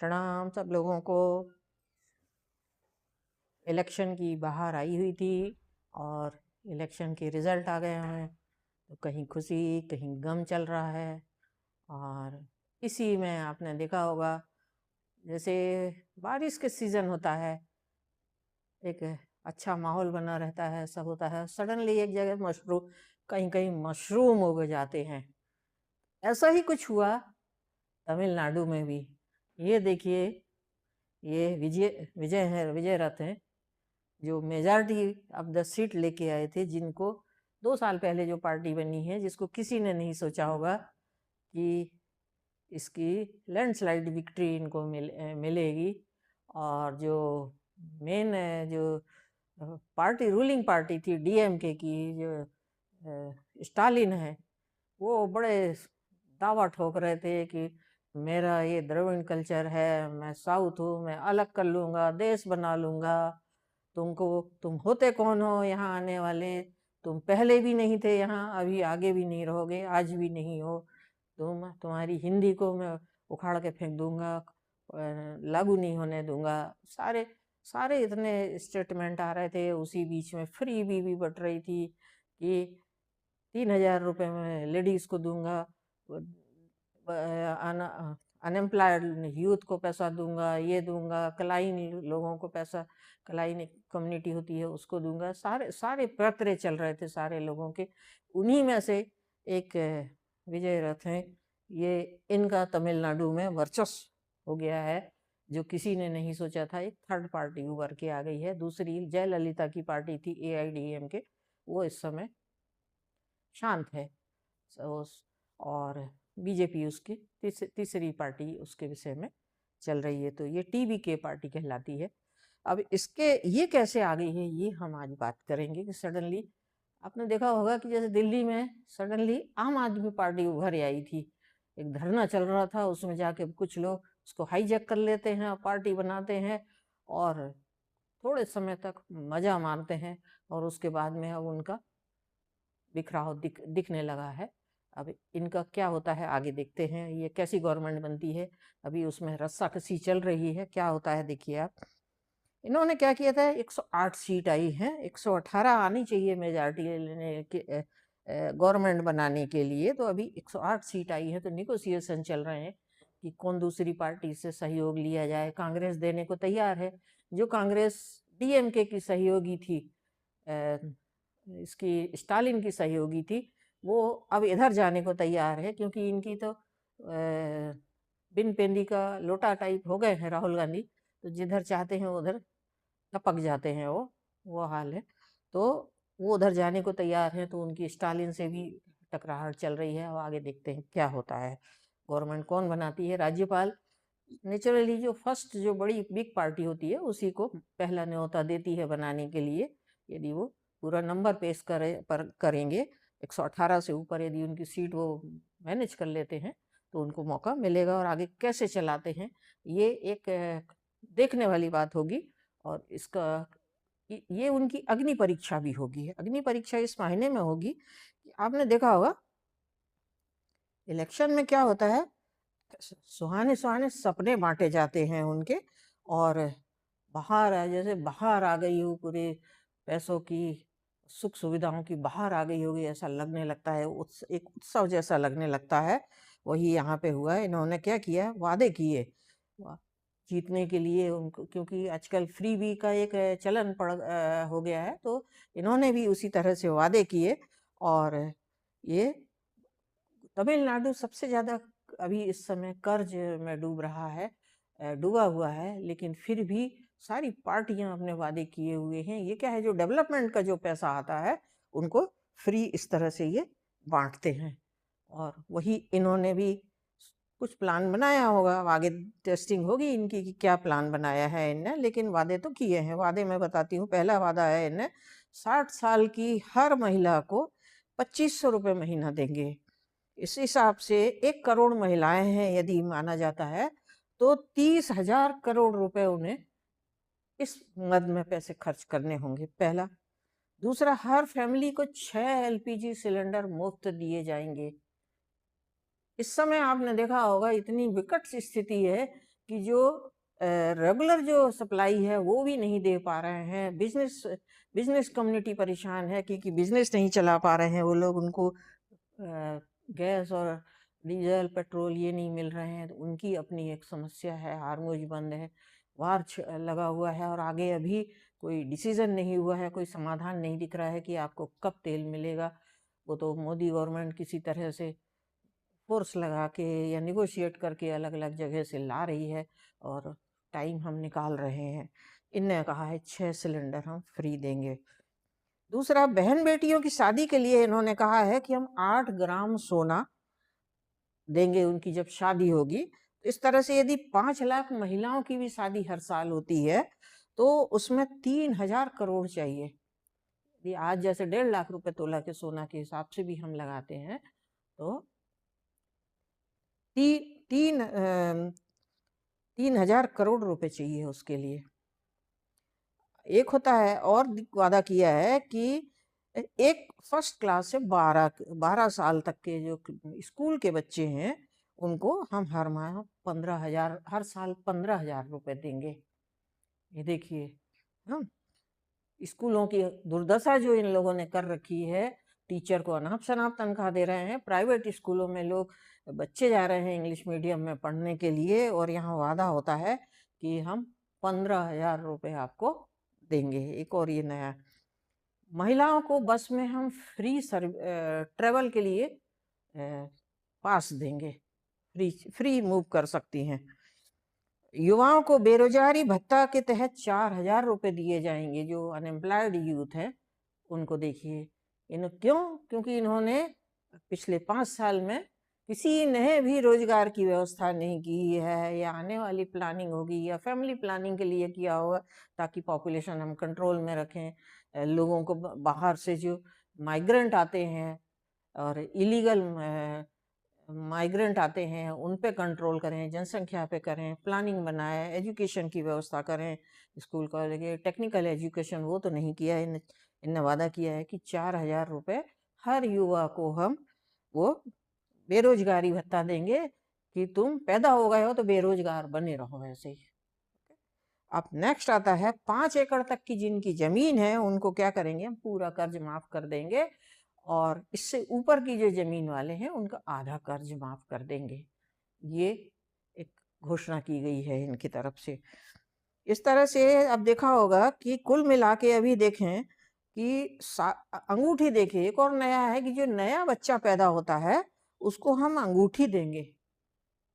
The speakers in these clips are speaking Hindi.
प्रणाम सब लोगों को। इलेक्शन की बाहर आई हुई थी और इलेक्शन के रिजल्ट आ गए हैं, तो कहीं खुशी कहीं गम चल रहा है। और इसी में आपने देखा होगा, जैसे बारिश के सीजन होता है, एक अच्छा माहौल बना रहता है, सब होता है, सडनली एक जगह मशरूम, कहीं कहीं मशरूम उग जाते हैं। ऐसा ही कुछ हुआ तमिलनाडु में भी। ये देखिए, ये विजय विजय है, विजय रथ हैं, जो मेजॉरिटी ऑफ द सीट लेके आए थे, जिनको 2 साल पहले जो पार्टी बनी है, जिसको किसी ने नहीं सोचा होगा कि इसकी लैंडस्लाइड विक्ट्री इनको मिलेगी। और जो मेन जो पार्टी, रूलिंग पार्टी थी डीएमके की, जो स्टालिन है, वो बड़े दावा ठोक रहे थे कि मेरा ये द्रविड़ कल्चर है, मैं साउथ हूँ, मैं अलग कर लूँगा, देश बना लूँगा। तुम होते कौन हो यहाँ आने वाले? तुम पहले भी नहीं थे यहाँ, अभी आगे भी नहीं रहोगे, आज भी नहीं हो। तुम्हारी हिंदी को मैं उखाड़ के फेंक दूंगा, लागू नहीं होने दूंगा। सारे सारे इतने स्टेटमेंट आ रहे थे। उसी बीच में फ्री भी बट रही थी कि 3,000 रुपये में लेडीज को दूंगा, अनएम्प्लॉयड यूथ को पैसा दूंगा, ये दूंगा, क्लाइन लोगों को पैसा, क्लाइन कम्युनिटी होती है उसको दूंगा। सारे सारे पत्र चल रहे थे सारे लोगों के। उन्हीं में से एक विजय रथ है, ये इनका तमिलनाडु में वर्चस्व हो गया है, जो किसी ने नहीं सोचा था। एक थर्ड पार्टी उभर के आ गई है। दूसरी जयललिता की पार्टी थी AIDMK, वो इस समय शांत है। और बीजेपी उसकी तीसरी पार्टी उसके विषय में चल रही है। तो ये TVK पार्टी कहलाती है। अब इसके ये कैसे आ गई है, ये हम आज बात करेंगे। कि सडनली आपने देखा होगा कि जैसे दिल्ली में सडनली आम आदमी पार्टी उभर आई थी। एक धरना चल रहा था, उसमें जाके कुछ लोग उसको हाईजैक कर लेते हैं, पार्टी बनाते हैं और थोड़े समय तक मजा मारते हैं, और उसके बाद में अब उनका बिखराव दिखने लगा है। अब इनका क्या होता है आगे देखते हैं, ये कैसी गवर्नमेंट बनती है। अभी उसमें रस्साकसी चल रही है, क्या होता है देखिए आप। इन्होंने क्या किया था, 108 सीट आई है, 118 आनी चाहिए मेजॉरिटी लेने के गवर्नमेंट बनाने के लिए। तो अभी 108 सीट आई है, तो निगोशिएशन चल रहे हैं कि कौन दूसरी पार्टी से सहयोग लिया जाए। कांग्रेस देने को तैयार है। जो कांग्रेस DMK की सहयोगी थी, इसकी स्टालिन की सहयोगी थी, वो अब इधर जाने को तैयार है, क्योंकि इनकी तो बिन पेंदी का लोटा टाइप हो गए हैं राहुल गांधी। तो जिधर चाहते हैं उधर टपक जाते हैं, वो हाल है। तो वो उधर जाने को तैयार है, तो उनकी स्टालिन से भी टकराहट चल रही है। अब आगे देखते हैं क्या होता है, गवर्नमेंट कौन बनाती है। राज्यपाल नेचुरली जो फर्स्ट जो बड़ी बिग पार्टी होती है, उसी को पहला न्योता देती है बनाने के लिए। यदि वो पूरा नंबर पेश करेंगे 118 से ऊपर, यदि उनकी सीट वो मैनेज कर लेते हैं, तो उनको मौका मिलेगा। और आगे कैसे चलाते हैं, ये एक देखने वाली बात होगी। और इसका ये उनकी अग्नि परीक्षा भी होगी। अग्नि परीक्षा इस महीने में होगी कि आपने देखा होगा इलेक्शन में क्या होता है, सुहाने सुहाने सपने बांटे जाते हैं उनके। और जैसे बाहर आ गई हो पूरे पैसों की, सुख सुविधाओं की बाहर आ गई होगी, ऐसा लगने लगता है। एक उत्सव जैसा लगने लगता है। वही यहाँ पे हुआ है। इन्होंने क्या किया, वादे किए जीतने के लिए उनको, क्योंकि आजकल फ्री बी का एक चलन हो गया है। तो इन्होंने भी उसी तरह से वादे किए। और ये तमिलनाडु सबसे ज्यादा अभी इस समय कर्ज में डूबा हुआ है। लेकिन फिर भी सारी पार्टियां अपने वादे किए हुए हैं। ये क्या है, जो डेवलपमेंट का जो पैसा आता है उनको फ्री इस तरह से ये बांटते हैं। और वही इन्होंने भी कुछ प्लान बनाया होगा। आगे टेस्टिंग होगी इनकी कि क्या प्लान बनाया है इनने। लेकिन वादे तो किए हैं। वादे मैं बताती हूँ। पहला वादा है इनने 60 साल की हर महिला को 2500 रुपये महीना देंगे। इस हिसाब से 1 करोड़ महिलाएं हैं यदि माना जाता है, तो 30,000 करोड़ रुपए उन्हें इस मद में पैसे खर्च करने होंगे, पहला। दूसरा, हर फैमिली को 6 LPG सिलेंडर मुफ्त दिए जाएंगे। इस समय आपने देखा होगा इतनी विकट स्थिति है कि जो रेगुलर जो सप्लाई है वो भी नहीं दे पा रहे हैं। बिजनेस कम्युनिटी परेशान है क्योंकि बिजनेस नहीं चला पा रहे हैं वो लोग, उनको गैस और डीजल पेट्रोल ये नहीं मिल रहे हैं, तो उनकी अपनी एक समस्या है। हार्मोज बंद है, वार लगा हुआ है और आगे अभी कोई डिसीजन नहीं हुआ है, कोई समाधान नहीं दिख रहा है कि आपको कब तेल मिलेगा। वो तो मोदी गवर्नमेंट किसी तरह से फोर्स लगा के या निगोशिएट करके अलग अलग जगह से ला रही है और टाइम हम निकाल रहे हैं। इनने कहा है 6 सिलेंडर हम फ्री देंगे। दूसरा, बहन बेटियों की शादी के लिए इन्होंने कहा है कि हम 8 ग्राम सोना देंगे उनकी जब शादी होगी। तो इस तरह से यदि 5 लाख महिलाओं की भी शादी हर साल होती है तो उसमें 3,000 करोड़ चाहिए। ये आज जैसे 1.5 लाख रुपए तोला के सोना के हिसाब से भी हम लगाते हैं तो 3,000 करोड़ रुपए चाहिए उसके लिए। एक होता है और वादा किया है कि एक फर्स्ट क्लास से 12 साल तक के जो स्कूल के बच्चे हैं उनको हम हर माह 15,000 हर साल 15,000 रुपए देंगे। ये देखिए, हाँ, स्कूलों की दुर्दशा जो इन लोगों ने कर रखी है। टीचर को अनाप शनाप तनख्वाह दे रहे हैं। प्राइवेट स्कूलों में लोग बच्चे जा रहे हैं इंग्लिश मीडियम में पढ़ने के लिए और यहाँ वादा होता है कि हम 15,000 रुपए आपको देंगे। एक और ये नया, महिलाओं को बस में हम फ्री ट्रेवल के लिए पास देंगे, फ्री मूव कर सकती हैं। युवाओं को बेरोजगारी भत्ता के तहत 4,000 रुपए दिए जाएंगे। जो अनएम्प्लॉयड यूथ है उनको देखिए, क्योंकि इन्होंने पिछले 5 साल में किसी ने भी रोजगार की व्यवस्था नहीं की है, या आने वाली प्लानिंग होगी या फैमिली प्लानिंग के लिए किया होगा ताकि पॉपुलेशन हम कंट्रोल में रखें। लोगों को बाहर से जो माइग्रेंट आते हैं और इलीगल माइग्रेंट आते हैं उन पे कंट्रोल करें, जनसंख्या पे करें, प्लानिंग बनाए, एजुकेशन की व्यवस्था करें, स्कूल कॉलेज टेक्निकल एजुकेशन वो तो नहीं किया है। इनने वादा किया है कि 4,000 रुपए हर युवा को हम वो बेरोजगारी भत्ता देंगे कि तुम पैदा हो गए हो तो बेरोजगार बने रहो ऐसे ही। अब नेक्स्ट आता है 5 एकड़ तक की जिनकी जमीन है उनको क्या करेंगे, हम पूरा कर्ज माफ कर देंगे और इससे ऊपर की जो जमीन वाले हैं उनका आधा कर्ज माफ कर देंगे। ये एक घोषणा की गई है इनकी तरफ से। इस तरह से अब देखा होगा कि कुल मिला के अभी देखें कि अंगूठी देखिए, एक और नया है कि जो नया बच्चा पैदा होता है उसको हम अंगूठी देंगे,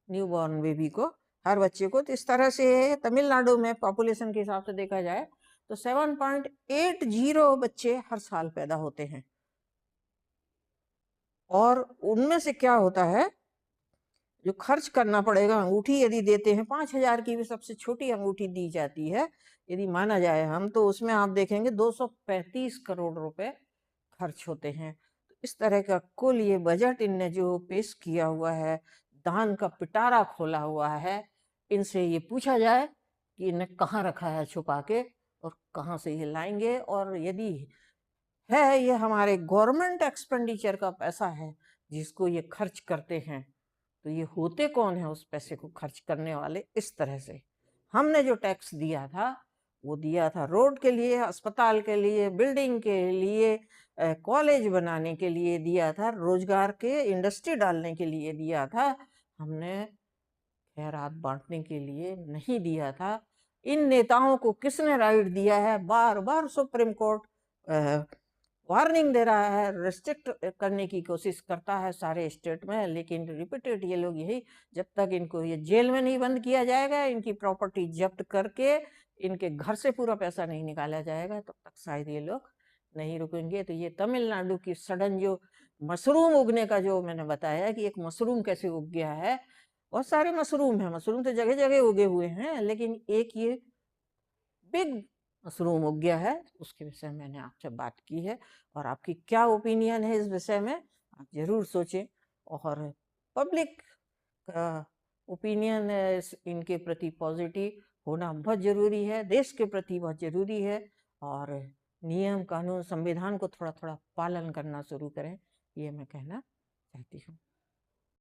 न्यू बॉर्न बेबी को, हर बच्चे को। तो इस तरह से तमिलनाडु में पॉपुलेशन के हिसाब से देखा जाए तो 7.80 बच्चे हर साल पैदा होते हैं। और उनमें से क्या होता है, जो खर्च करना पड़ेगा, अंगूठी यदि देते हैं 5,000 की भी सबसे छोटी अंगूठी दी जाती है यदि माना जाए हम, तो उसमें आप देखेंगे 235 करोड़ रुपए खर्च होते हैं। तो इस तरह का कुल ये बजट इनने जो पेश किया हुआ है, दान का पिटारा खोला हुआ है। इनसे ये पूछा जाए कि इन्हें कहाँ रखा है छुपा के और कहाँ से ये लाएंगे, और यदि है ये हमारे गवर्नमेंट एक्सपेंडिचर का पैसा है जिसको ये खर्च करते हैं, तो ये होते कौन है उस पैसे को खर्च करने वाले। इस तरह से हमने जो टैक्स दिया था वो दिया था रोड के लिए, अस्पताल के लिए, बिल्डिंग के लिए, कॉलेज बनाने के लिए दिया था, रोजगार के इंडस्ट्री डालने के लिए दिया था। हमने खैरात बांटने के लिए नहीं दिया था। इन नेताओं को किसने राइट दिया है, बार बार सुप्रीम कोर्ट वार्निंग दे रहा है, रेस्ट्रिक्ट करने की कोशिश करता है सारे स्टेट में, लेकिन रिपीटेड ये लोग यही, जब तक इनको ये जेल में नहीं बंद किया जाएगा, इनकी प्रॉपर्टी जब्त करके इनके घर से पूरा पैसा नहीं निकाला जाएगा, तब तक शायद ये लोग नहीं रुकेंगे। तो ये तमिलनाडु की सडन जो मशरूम उगने का जो मैंने बताया कि एक मशरूम कैसे उग गया है, बहुत सारे मशरूम है, मशरूम तो जगह जगह उगे हुए हैं, लेकिन एक ये बिग मशरूम उग गया है, उसके विषय में मैंने आपसे बात की है। और आपकी क्या ओपिनियन है इस विषय में आप जरूर सोचें। और पब्लिक का ओपिनियन इनके प्रति पॉजिटिव होना बहुत जरूरी है, देश के प्रति बहुत जरूरी है। और नियम कानून संविधान को थोड़ा थोड़ा पालन करना शुरू करें, ये मैं कहना चाहती हूँ।